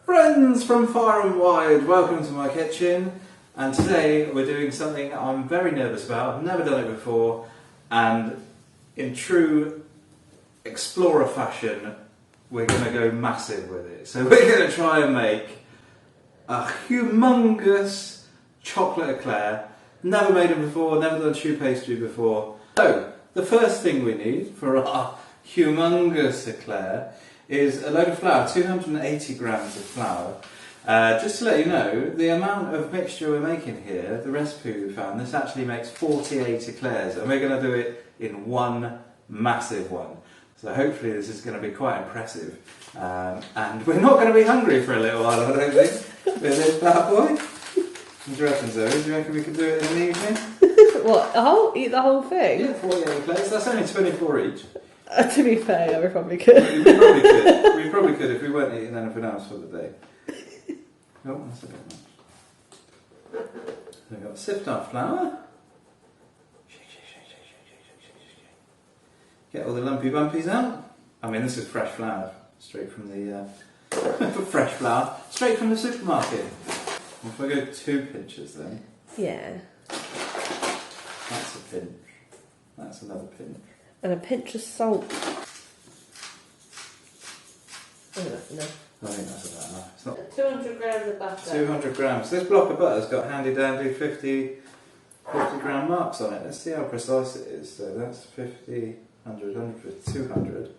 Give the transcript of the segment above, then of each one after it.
Friends from far and wide, welcome to my kitchen, and today we're doing something I'm very nervous about. I've never done it before, and in true explorer fashion we're going to go massive with it. So we're going to try and make a humongous chocolate eclair. Never made it before, never done choux pastry before. So the first thing we need for our humongous eclair is a load of flour, 280 grams of flour. Just to let you know, the amount of mixture we're making here, the recipe we found, this actually makes 48 eclairs, and we're going to do it in one massive one. So hopefully this is going to be quite impressive. And we're not going to be hungry for a little while, I don't think, with this bad boy. What do you reckon, Zoe? Do you reckon we could do it in the evening? What, eat the whole thing? Yeah, 48 eclairs, that's only 24 each. To be fair, yeah, we probably could. We probably could. We probably could if we weren't eating anything else for the day. Oh, that's a bit much. So we've got sift our flour. Shake, shake, shake, shake, shake, shake, shake, shake, shake. Get all the lumpy bumpies out. I mean, this is fresh flour, straight from the fresh flour, straight from the supermarket. If I go 2 pinches, then. Yeah. That's a pinch. That's another pinch. And a pinch of salt. Oh, that's enough. I think that's about enough. It's not 200 grams of butter. 200 grams. This block of butter's got handy dandy 50 gram marks on it. Let's see how precise it is. So that's 50, 100, 100, 200.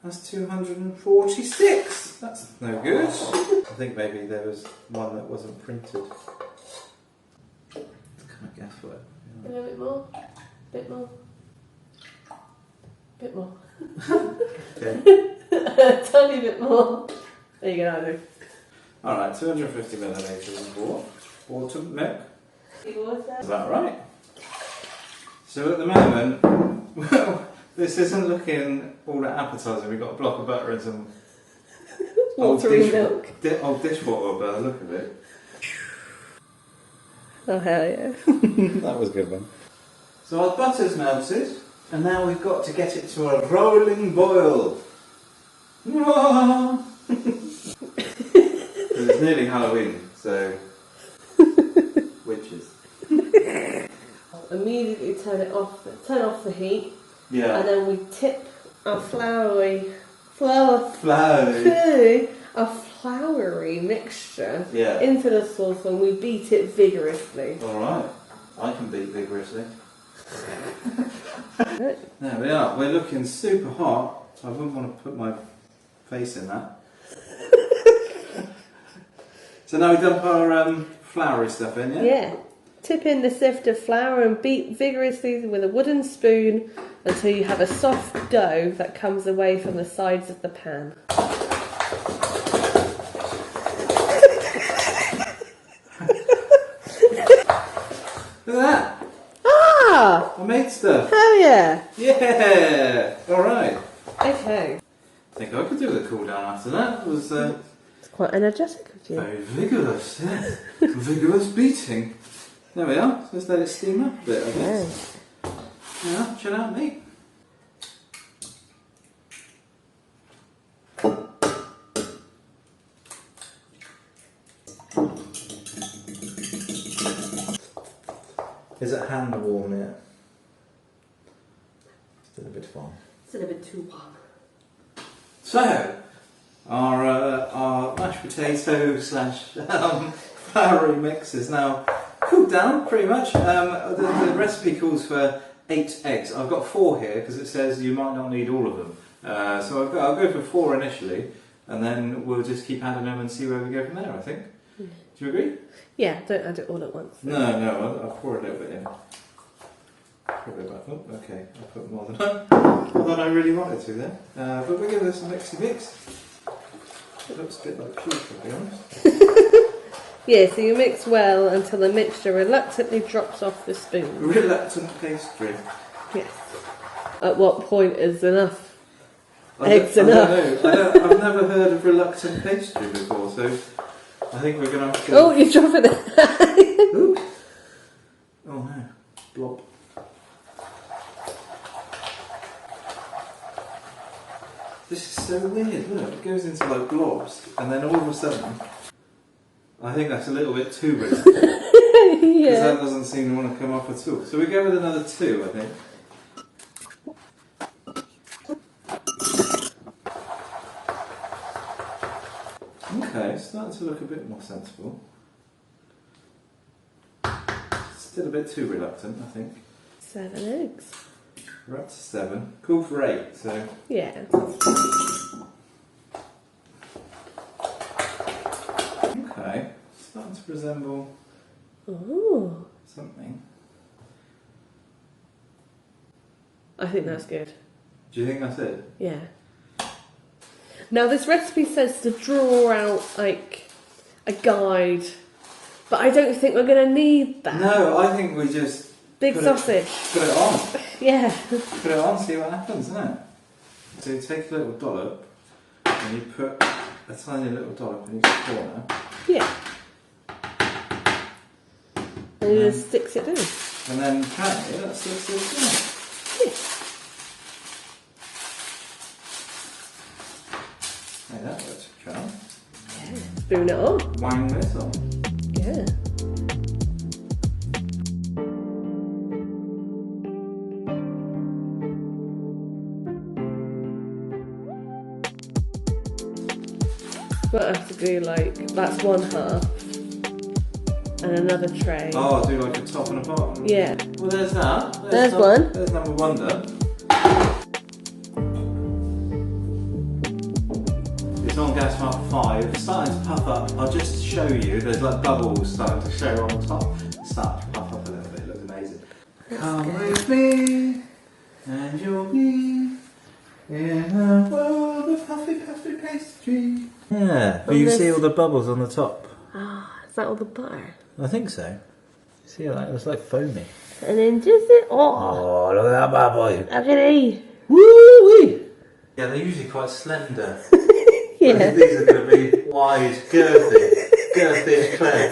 That's 246. That's no good. I think maybe there was one that wasn't printed. Kind of guess what? A little bit more. Bit more. Bit more. Okay. A tiny bit more. There you go, Andrew. Alright, 250 millilitres of water milk. Is that right? So at the moment, well, this isn't looking all that appetising. We've got a block of butter and some Watery milk. Old dishwater by the look of it. Oh, hell yeah. That was a good one. So our butter's melted, and now we've got to get it to a rolling boil. Because it's nearly Halloween, so witches. Immediately turn off the heat. Yeah. And then we tip our floury mixture into the sauce and we beat it vigorously. Alright, I can beat vigorously. There we are, we're looking super hot. I wouldn't want to put my face in that. So now we've dumped our floury stuff in, yeah? Yeah. Tip in the sift of flour and beat vigorously with a wooden spoon until you have a soft dough that comes away from the sides of the pan. Look at that! Ah! I made stuff! Hell yeah! Yeah! Alright. Okay. I think I could do with a cool down after that. It was It's quite energetic of you. very vigorous, yeah. Vigorous beating. There we are. So let's let it steam up a bit, I guess. Yeah, chill out, mate. Is it hand warm yet? Still a bit warm. Still a bit too warm. So, our mashed potato slash floury mix is now cooled down pretty much. The recipe calls for 8 eggs. I've got 4 here because it says you might not need all of them. So I'll go for 4 initially, and then we'll just keep adding them and see where we go from there, I think. Do you agree? Yeah, don't add it all at once. No, I'll pour a little bit in. Probably about, oh, okay, I put more than I really wanted to there. But we'll give this a mixy mix. It looks a bit like puke, to be honest. Yeah, so you mix well until the mixture reluctantly drops off the spoon. Reluctant pastry. Yes. At what point is enough? I Eggs don't enough. know. I've never heard of reluctant pastry before, so I think we're going to have to... Oh, you're dropping it. Ooh. Oh no, blob. This is so weird, look, it goes into like blobs and then all of a sudden, I think that's a little bit too realistic. Because that doesn't seem to want to come off at all. So we go with another 2, I think. Okay, it's starting to look a bit more sensible. Still a bit too reluctant, I think. 7 eggs. We're up to 7. Cool for 8, so... Yeah. Okay, starting to resemble Ooh. something. I think that's good. Do you think that's it? Yeah. Now this recipe says to draw out like a guide, but I don't think we're going to need that. No, I think we just... Big sausage. Put it on. Yeah. Put it on, see what happens, isn't it? So you take a little dollop and you put a tiny little dollop in each corner. Yeah. And it just sticks it down. And then apparently that sticks it down. Yeah. Hey, that works for Charles. Yeah. Spoon it on. Wang this on. Yeah. We'll have to do like, that's 1/2 and another tray. Oh, do like a top and a bottom? Yeah. Well, there's that. There's one. There's number 1 done. It's on gas mark 5. It's starting to puff up. I'll just show you. There's like bubbles starting to show on the top. It's starting to puff up a little bit. It looks amazing. Come with me, and you'll be in a world of puffy pastry. Yeah, but you can see all the bubbles on the top. Ah, is that all the butter? I think so. See how that looks like foamy. And then just it. Oh, look at that bad boy. Look at it. Woo-wee! Yeah, they're usually quite slender. Yeah. These are going to be wide, girthy as clay.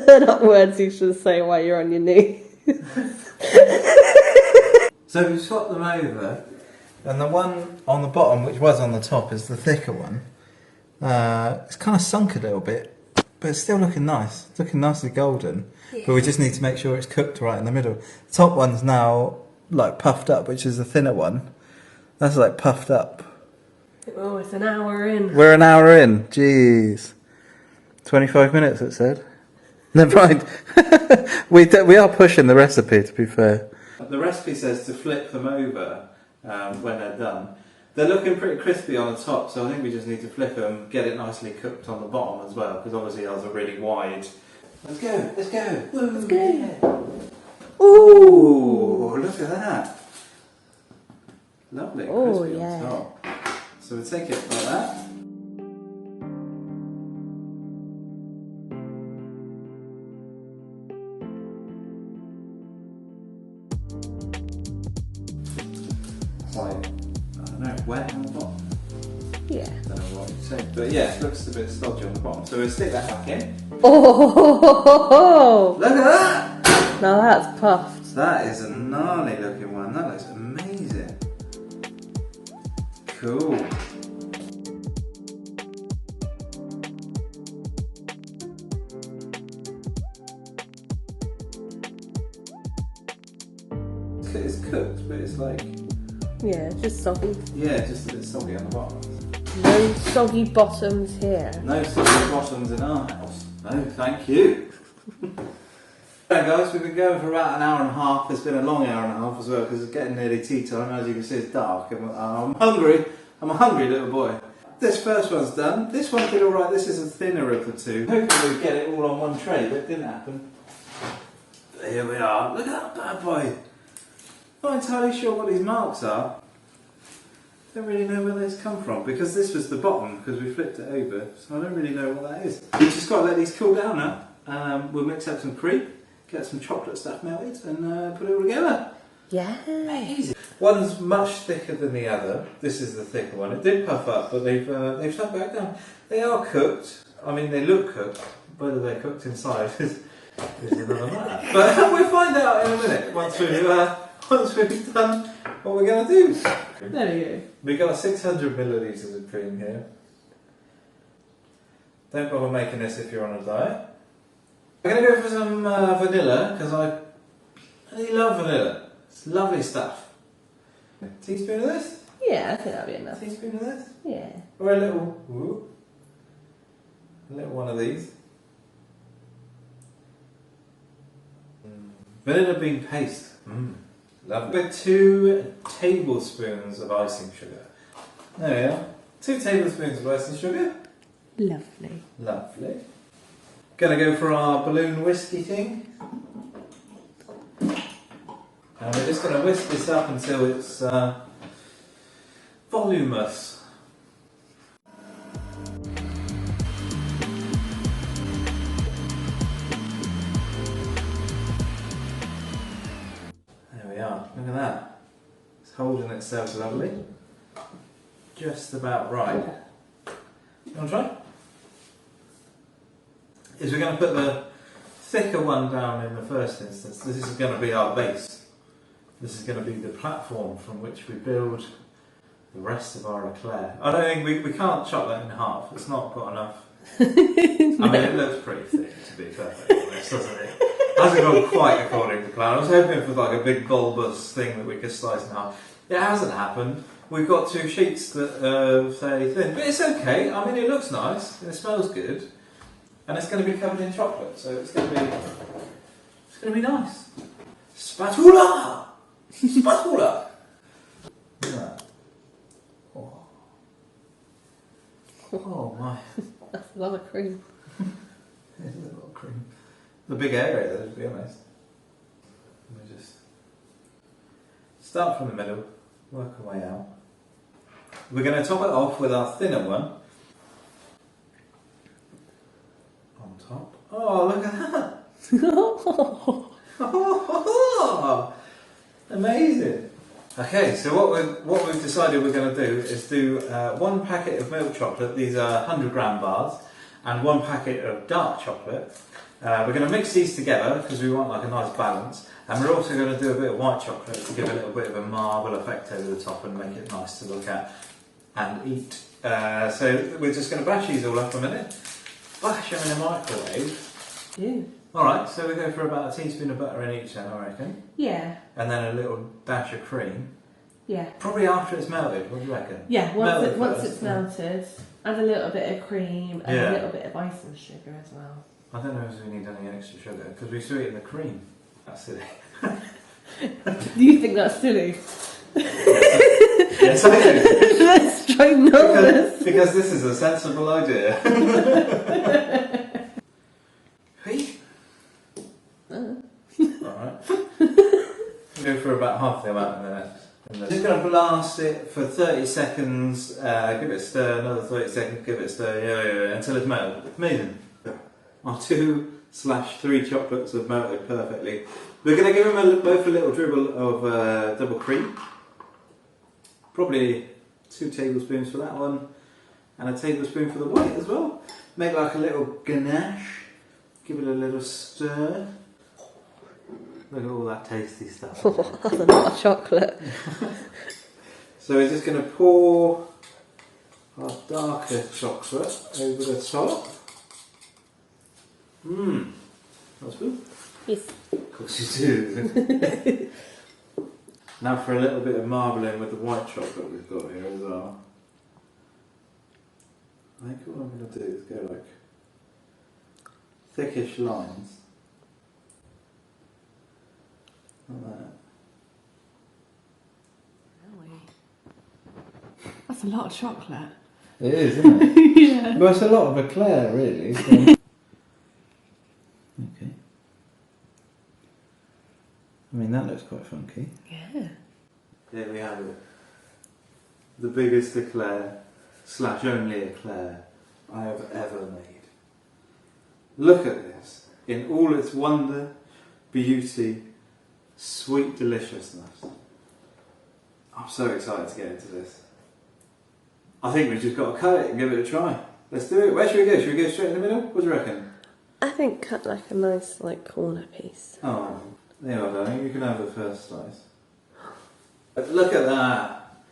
They're not words you should say while you're on your knee. So we swapped them over, and the one on the bottom, which was on the top, is the thicker one. It's kind of sunk a little bit, but it's still looking nice. It's looking nicely golden, yeah. But we just need to make sure it's cooked right in the middle. The top one's now like puffed up, which is the thinner one. That's like puffed up. Oh, it's an hour in. We're an hour in. Jeez. 25 minutes, it said. Never mind. we are pushing the recipe, to be fair. The recipe says to flip them over when they're done. They're looking pretty crispy on the top, so I think we just need to flip them, get it nicely cooked on the bottom as well, because obviously ours are really wide. Let's go, let's go. Woo, let's go. Yeah. Ooh, look at that. Lovely, crispy on top. So we take it like that. Like, I don't know, wet on the bottom. Yeah. I don't know what you'd say. But yeah, it looks a bit stodgy on the bottom. So we'll stick that back in. Oh! Look at that! Now that's puffed. That is a gnarly looking one. That looks amazing. Cool. It's cooked, but it's like... Yeah, just soggy. Yeah, just a bit soggy on the bottom. No soggy bottoms here. No soggy bottoms in our house. No, thank you. Right guys, we've been going for about an hour and a half. It's been a long hour and a half as well because it's getting nearly tea time. As you can see, it's dark. I'm hungry. I'm a hungry little boy. This first one's done. This one did alright. This is the thinner of the two. Hopefully we'd get it all on one tray, but it didn't happen. But here we are. Look at that bad boy. Not entirely sure what these marks are. Don't really know where those come from because this was the bottom because we flipped it over, so I don't really know what that is. We've just got to let these cool down now. We'll mix up some cream, get some chocolate stuff melted, and put it all together. Yeah. Amazing. One's much thicker than the other. This is the thicker one. It did puff up, but they've sunk back down. They are cooked. I mean, they look cooked. Whether they're cooked inside is another matter. But we'll find out in a minute once we've done what we're going to do. There we go. We got 600 millilitres of cream here. Don't bother making this if you're on a diet. I'm going to go for some vanilla because I really love vanilla. It's lovely stuff. A teaspoon of this? Yeah, I think that'll be enough. A teaspoon of this? Yeah. Or a little one of these. Vanilla bean paste. Lovely. With 2 tablespoons of icing sugar. There we are. 2 tablespoons of icing sugar. Lovely. Lovely. Gonna go for our balloon whiskey thing. And we're just gonna whisk this up until it's voluminous. There we are. Look at that. It's holding itself lovely. Just about right. You want to try? We're going to put the thicker one down in the first instance. This is going to be our base. This is going to be the platform from which we build the rest of our eclair. I don't think we can't chop that in half. It's not got enough. No. I mean, it looks pretty thick, to be perfectly honest, doesn't it? Hasn't gone quite according to plan. I was hoping for like a big bulbous thing that we could slice in half. It hasn't happened. We've got 2 sheets that are fairly thin, but it's okay. I mean, it looks nice. It smells good. And it's going to be covered in chocolate, so it's going to be nice. Spatula! Spatula! Look at that. Oh my. That's a lot of cream. It is a lot of cream. The big area though, to be honest. We just start from the middle, work our way out. We're going to top it off with our thinner one. On top. Oh, look at that! Oh, amazing! Okay, so what we've decided we're going to do is do 1 packet of milk chocolate. These are 100 gram bars, and 1 packet of dark chocolate. We're going to mix these together because we want like a nice balance, and we're also going to do a bit of white chocolate to give a little bit of a marble effect over the top and make it nice to look at and eat. So we're just going to bash these all up a minute, bash them in the microwave. Yeah. Alright, so we go for about a teaspoon of butter in each then, I reckon. Yeah. And then a little dash of cream. Yeah. Probably after it's melted, what do you reckon? Yeah, once it's melted, melted, add a little bit of cream and Yeah. a little bit of icing sugar as well. I don't know if we need any extra sugar, because we sweeten the cream. That's silly. Do you think that's silly? Yes, I do. Let's try numbers. Because this is a sensible idea. Hey? Alright. We'll go for about half the amount in a minute. Just going to blast it for 30 seconds, give it a stir, another 30 seconds, give it a stir, yeah, until it's melted. Amazing. Our 2/3 chocolates have melted perfectly. We're going to give them both a little dribble of double cream. Probably 2 tablespoons for that one, and a tablespoon for the white as well. Make like a little ganache. Give it a little stir. Look at all that tasty stuff. That's a lot of chocolate. So we're just going to pour our darker chocolate over the top. That's good. Yes. Of course you do. Now for a little bit of marbling with the white chocolate we've got here as well. I think what I'm going to do is go like thickish lines. Like that. Really? That's a lot of chocolate. It is, isn't it? Yeah. Well, it's a lot of eclair, really. So. Okay. I mean, that looks quite funky. Yeah. There we have it. The biggest eclair / only eclair I have ever made. Look at this in all its wonder, beauty, sweet deliciousness. I'm so excited to get into this. I think we've just got to cut it and give it a try. Let's do it. Where should we go? Should we go straight in the middle? What do you reckon? I think cut like a nice corner piece. Oh, there you are, darling. You can have the first slice. But look at that.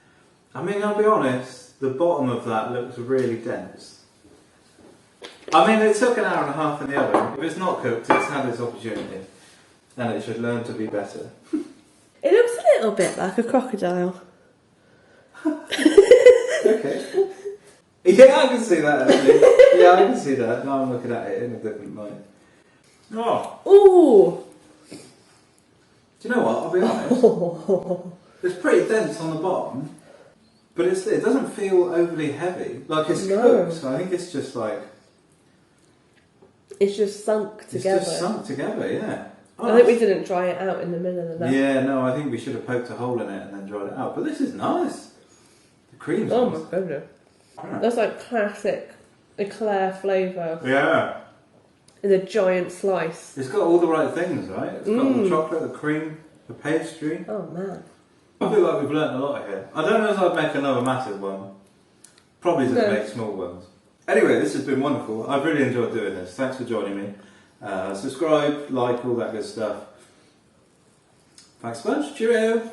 I mean, I'll be honest, the bottom of that looks really dense. I mean, it took an hour and a half in the oven. If it's not cooked, it's had its opportunity. And it should learn to be better. It looks a little bit like a crocodile. Okay. Yeah, I can see that actually. Yeah, I can see that. Now I'm looking at it in a different light. Oh! Ooh! Do you know what? I'll be honest. It's pretty dense on the bottom, but it doesn't feel overly heavy. Like it's cooked, so I think it's just like... It's just sunk together. It's just sunk together, yeah. Oh, I think we didn't dry it out in the middle of that. Yeah, no, I think we should have poked a hole in it and then dried it out. But this is nice. The cream's Oh nice. my goodness. That's like classic eclair flavour. Yeah. In a giant slice. It's got all the right things, right? It's got the chocolate, the cream, the pastry. Oh man. I feel like we've learnt a lot here. I don't know if I'd make another massive one. Probably just make small ones. Anyway, this has been wonderful. I've really enjoyed doing this. Thanks for joining me. Subscribe, like, all that good stuff. Thanks a bunch. Cheerio.